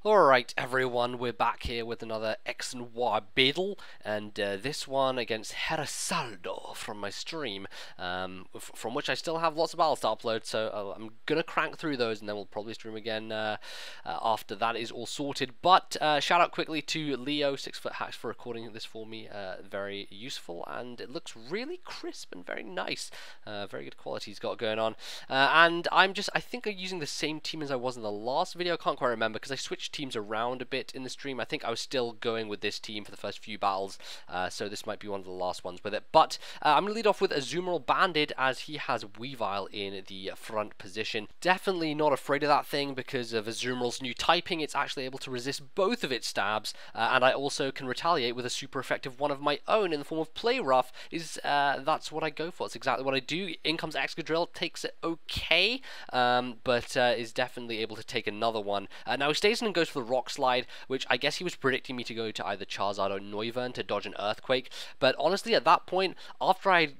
Alright everyone, we're back here with another X and Y battle, and this one against Heresaldo from my stream, from which I still have lots of battles to upload, so I'm gonna crank through those and then we'll probably stream again after that is all sorted. But shout out quickly to Leo, 6foot Hacks, for recording this for me, very useful, and it looks really crisp and very nice, very good quality he's got going on, and I think I'm using the same team as I was in the last video. I can't quite remember because I switched teams around a bit in the stream. I think I was still going with this team for the first few battles, so this might be one of the last ones with it. But I'm going to lead off with Azumarril Banded, as he has Weavile in the front position. Definitely not afraid of that thing because of Azumarril's new typing. It's actually able to resist both of its stabs, and I also can retaliate with a super effective one of my own in the form of Play Rough. That's what I go for. It's exactly what I do. In comes Excadrill, takes it okay, but is definitely able to take another one. Now he stays in and goes for the Rock Slide, which I guess he was predicting me to go to either Charizard or Noivern to dodge an Earthquake. But honestly, at that point, after I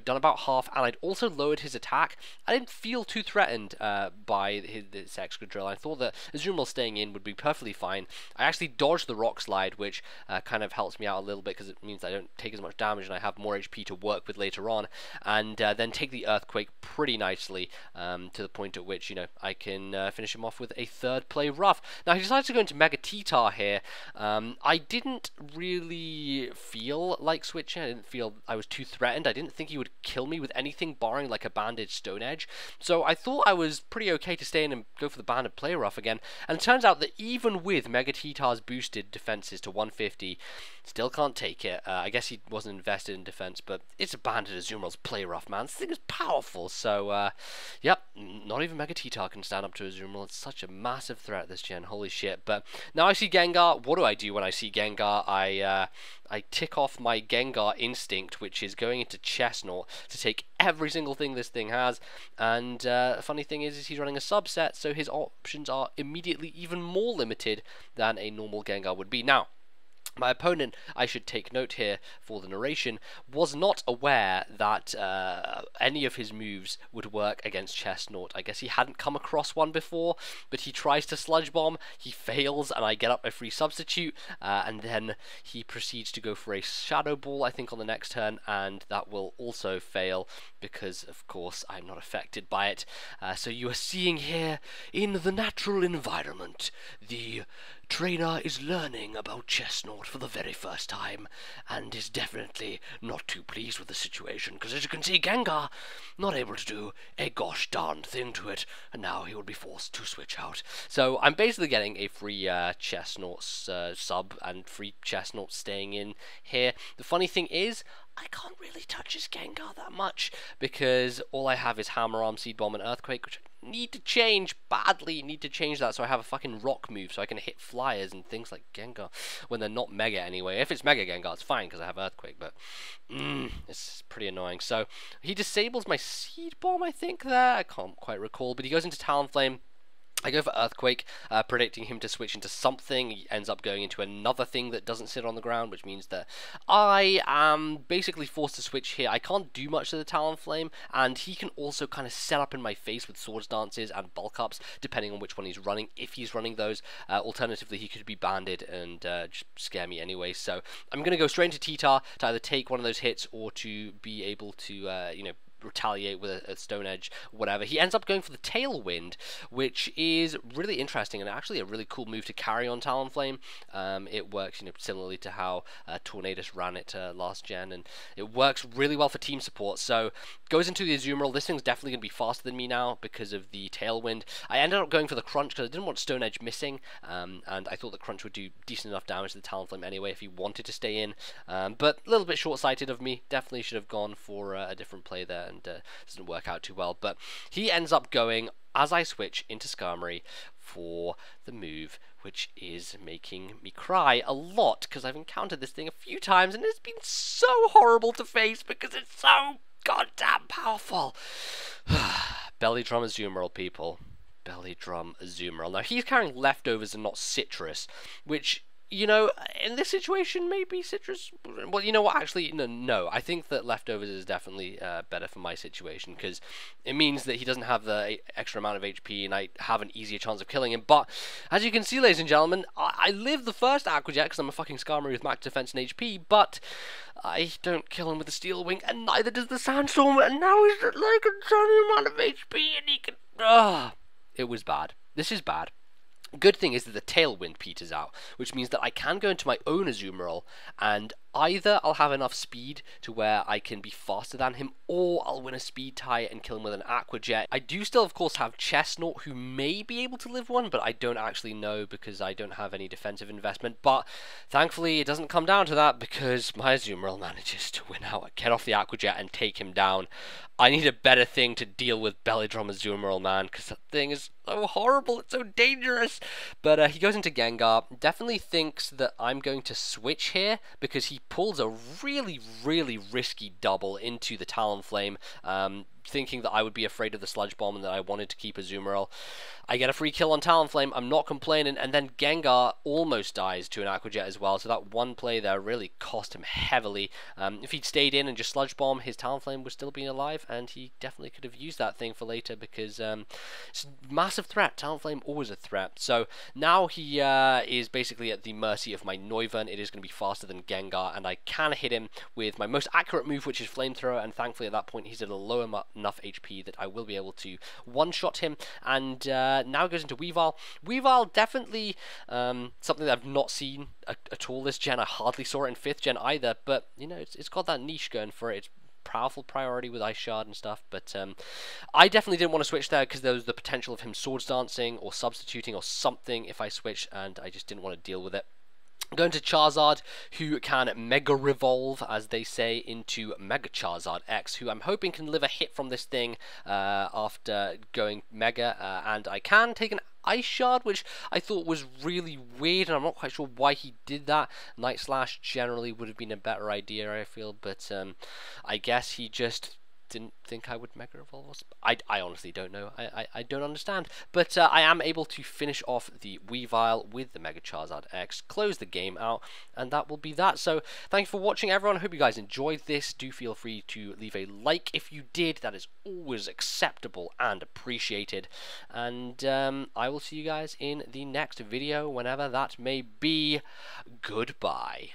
done about half, and I'd also lowered his attack, I didn't feel too threatened by this Excadrill. I thought that Azumarril staying in would be perfectly fine. I actually dodged the Rock Slide, which kind of helps me out a little bit because it means I don't take as much damage and I have more HP to work with later on, and then take the Earthquake pretty nicely, to the point at which I can finish him off with a third Play Rough. Now he decides to go into Mega T-Tar here. I didn't really feel like switching. I didn't feel I was too threatened. I didn't think he would kill me with anything barring like a banded Stone Edge, so I thought I was pretty okay to stay in and go for the banded Play Rough again. And it turns out that even with Mega T-Tar's boosted defenses to 150, still can't take it. I guess he wasn't invested in defense, but it's a banded Azumarril's Play Rough, man. This thing is powerful, so yep, not even Mega T-Tar can stand up to Azumarril. It's such a massive threat this gen, holy shit. But now I see Gengar. What do I do when I see Gengar? I tick off my Gengar instinct, which is going into Chestnut to take every single thing this thing has, and the funny thing is he's running a subset, so his options are immediately even more limited than a normal Gengar would be. Now, my opponent, I should take note here for the narration, was not aware that any of his moves would work against Chestnut. I guess he hadn't come across one before, but he tries to Sludge Bomb, he fails, and I get up a free substitute, and then he proceeds to go for a Shadow Ball, I think, on the next turn, and that will also fail because, of course, I'm not affected by it. So you are seeing here, in the natural environment, the trainer is learning about Chestnut for the very first time, and is definitely not too pleased with the situation, because as you can see, Gengar not able to do a gosh darn thing to it, and now he will be forced to switch out. So I'm basically getting a free Chestnut sub, and free Chestnut staying in here. The funny thing is, I can't really touch his Gengar that much, because all I have is Hammer Arm, Seed Bomb, and Earthquake, which I need to change, badly need to change that, so I have a fucking Rock move, so I can hit Flyers and things like Gengar, when they're not Mega anyway. If it's Mega Gengar, it's fine, because I have Earthquake, but it's pretty annoying. So he disables my Seed Bomb, I think, there, I can't quite recall, but he goes into Talonflame. I go for Earthquake, predicting him to switch into something. He ends up going into another thing that doesn't sit on the ground, which means that I am basically forced to switch here. I can't do much to the Talonflame, and he can also kind of set up in my face with Swords Dances and Bulk Ups, depending on which one he's running, if he's running those. Alternatively, he could be banded and just scare me anyway. So I'm going to go straight into T-Tar to either take one of those hits or to be able to, retaliate with a Stone Edge, whatever. He ends up going for the Tailwind, which is really interesting and actually a really cool move to carry on Talonflame. It works, similarly to how Tornadus ran it last gen, and it works really well for team support. So goes into the Azumarril. This thing's definitely going to be faster than me now because of the Tailwind. I ended up going for the Crunch because I didn't want Stone Edge missing, and I thought the Crunch would do decent enough damage to the Talonflame anyway if he wanted to stay in. But a little bit short-sighted of me. Definitely should have gone for a different play there, and doesn't work out too well. But he ends up going, as I switch into Skarmory, for the move which is making me cry a lot, because I've encountered this thing a few times and it's been so horrible to face because it's so goddamn powerful. Belly Drum Azumarril, people. Belly Drum Azumarril. Now he's carrying Leftovers and not Citrus, which you know, in this situation, maybe citrus. Well, you know what? Actually, no. I think that leftovers is definitely better for my situation because it means that he doesn't have the extra amount of HP, and I have an easier chance of killing him. But as you can see, ladies and gentlemen, I lived the first Aquajet because I'm a fucking Skarmory with max defense and HP, but I don't kill him with the Steel Wing, and neither does the Sandstorm. And now he's at like a tiny amount of HP, and he can. It was bad. This is bad. Good thing is that the Tailwind peters out, which means that I can go into my own Azumarril, and either I'll have enough speed to where I can be faster than him, or I'll win a speed tie and kill him with an Aqua Jet. I do still, of course, have Chestnut, who may be able to live one, but I don't actually know because I don't have any defensive investment. But thankfully, it doesn't come down to that because my Azumarril manages to win out, get off the Aqua Jet, and take him down. I need a better thing to deal with Belladrum Azumarril, man, because that thing is so horrible, it's so dangerous. But he goes into Gengar, definitely thinks that I'm going to switch here, because he pulls a really, really risky double into the Talonflame, thinking that I would be afraid of the Sludge Bomb and that I wanted to keep Azumarril. I get a free kill on Talonflame, I'm not complaining, and then Gengar almost dies to an Aqua Jet as well, so that one play there really cost him heavily. If he'd stayed in and just Sludge Bomb, his Talonflame would still be alive, and he definitely could have used that thing for later, because it's a massive threat. Talonflame always a threat. So now he is basically at the mercy of my Noivern. It is going to be faster than Gengar, and I can hit him with my most accurate move, which is Flamethrower, and thankfully at that point he's at a low enough HP that I will be able to one-shot him. And now it goes into Weavile. Weavile definitely something that I've not seen at all this gen. I hardly saw it in 5th gen either, but you know, it's got that niche going for it. It's powerful priority with Ice Shard and stuff, but I definitely didn't want to switch there because there was the potential of him Swords Dancing or substituting or something if I switched, and I just didn't want to deal with it. Going to Charizard, who can Mega Revolve, as they say, into Mega Charizard X, who I'm hoping can live a hit from this thing after going Mega, and I can take an Ice Shard, which I thought was really weird, and I'm not quite sure why he did that. Night Slash generally would have been a better idea, I feel, but I guess he just didn't think I would Mega Evolve. I honestly don't know. I don't understand. But I am able to finish off the Weavile with the Mega Charizard X, close the game out, and that will be that. So thank you for watching, everyone. I hope you guys enjoyed this. Do feel free to leave a like if you did. That is always acceptable and appreciated. And I will see you guys in the next video, whenever that may be. Goodbye.